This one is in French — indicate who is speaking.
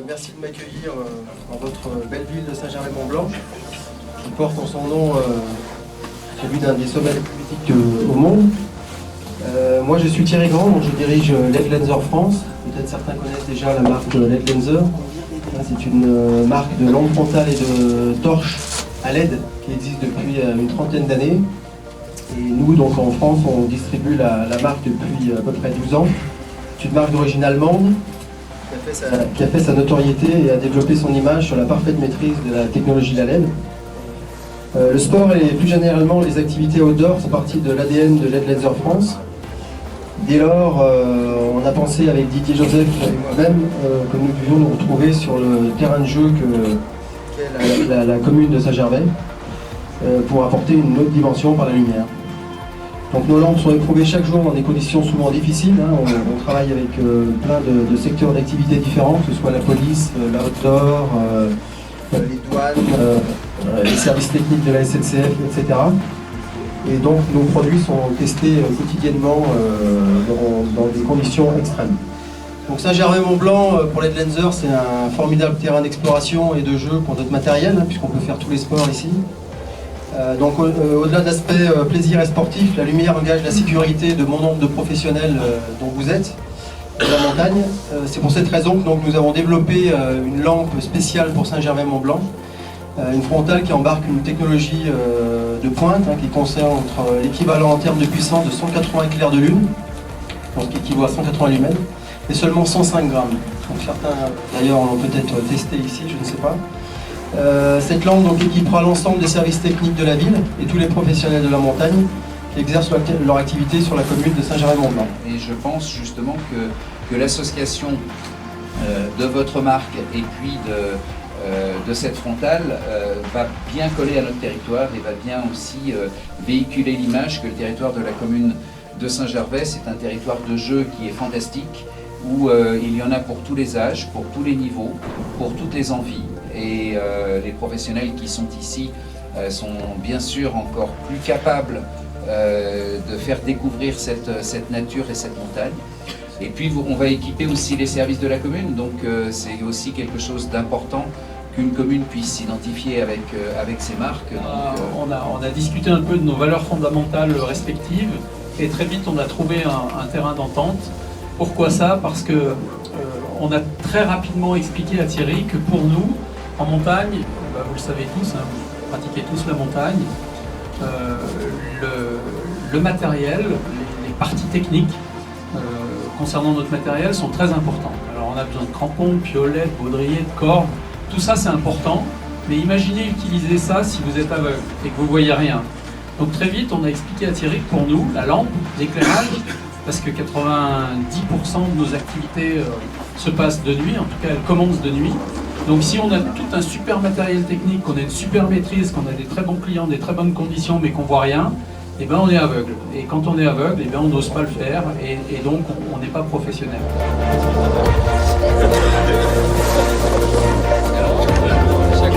Speaker 1: Merci de m'accueillir dans votre belle ville de Saint-Gervais-Mont-Blanc, qui porte en son nom celui d'un des sommets les plus mythiques au monde. Moi je suis Thierry Grand, donc je dirige LED Lenser France. Peut-être certains connaissent déjà la marque LED Lenser. C'est une marque de lampe frontale et de torches à LED qui existe depuis une trentaine d'années. Et nous, donc en France, on distribue la marque depuis à peu près 12 ans. C'est une marque d'origine allemande qui a fait sa notoriété et a développé son image sur la parfaite maîtrise de la technologie de la LED. Le sport et plus généralement les activités outdoor sont partie de l'ADN de LED Lenser France. Dès lors, on a pensé avec Didier Joseph et moi-même que nous devions nous retrouver sur le terrain de jeu qu'est la commune de Saint-Gervais pour apporter une autre dimension par la lumière. Donc nos lampes sont éprouvées chaque jour dans des conditions souvent difficiles. On travaille avec plein de secteurs d'activité différents, que ce soit la police, l'outdoor, les douanes, les services techniques de la SNCF, etc. Et donc nos produits sont testés quotidiennement dans des conditions extrêmes. Donc Saint-Gervais-Mont-Blanc, pour LED Lenser, c'est un formidable terrain d'exploration et de jeu pour notre matériel, puisqu'on peut faire tous les sports ici. Donc au-delà de l'aspect plaisir et sportif, la lumière engage la sécurité de bon nombre de professionnels dont vous êtes, de la montagne. C'est pour cette raison que donc, nous avons développé une lampe spéciale pour Saint-Gervais-Mont-Blanc, une frontale qui embarque une technologie de pointe qui concentre l'équivalent en termes de puissance de 180 clairs de lune, donc qui équivaut à 180 lumens, et seulement 105 grammes. Donc certains d'ailleurs l'ont peut-être testé ici, je ne sais pas. Cette lampe donc équipera l'ensemble des services techniques de la ville et tous les professionnels de la montagne qui exercent leur activité sur la commune de Saint-Gervais-Mont-Blanc.
Speaker 2: Et je pense justement que l'association de votre marque et puis de cette frontale va bien coller à notre territoire et va bien aussi véhiculer l'image que le territoire de la commune de Saint-Gervais, c'est un territoire de jeu qui est fantastique, où il y en a pour tous les âges, pour tous les niveaux, pour toutes les envies. Et les professionnels qui sont ici sont bien sûr encore plus capables de faire découvrir cette nature et cette montagne. Et puis on va équiper aussi les services de la commune, donc c'est aussi quelque chose d'important qu'une commune puisse s'identifier avec ses marques. Donc,
Speaker 3: on a discuté un peu de nos valeurs fondamentales respectives et très vite on a trouvé un terrain d'entente. Pourquoi ça? Parce que on a très rapidement expliqué à Thierry que pour nous, en montagne, vous le savez tous, vous pratiquez tous la montagne, le matériel, les parties techniques concernant notre matériel sont très importantes. Alors on a besoin de crampons, piolettes, baudriers, de cordes, tout ça c'est important, mais imaginez utiliser ça si vous êtes aveugle et que vous ne voyez rien. Donc très vite on a expliqué à Thierry que pour nous, la lampe, l'éclairage, parce que 90% de nos activités se passent de nuit, en tout cas elles commencent de nuit. Donc si on a tout un super matériel technique, qu'on a une super maîtrise, qu'on a des très bons clients, des très bonnes conditions, mais qu'on ne voit rien, eh ben on est aveugle. Et quand on est aveugle, eh ben on n'ose pas le faire, et donc on n'est pas professionnel.
Speaker 2: Chaque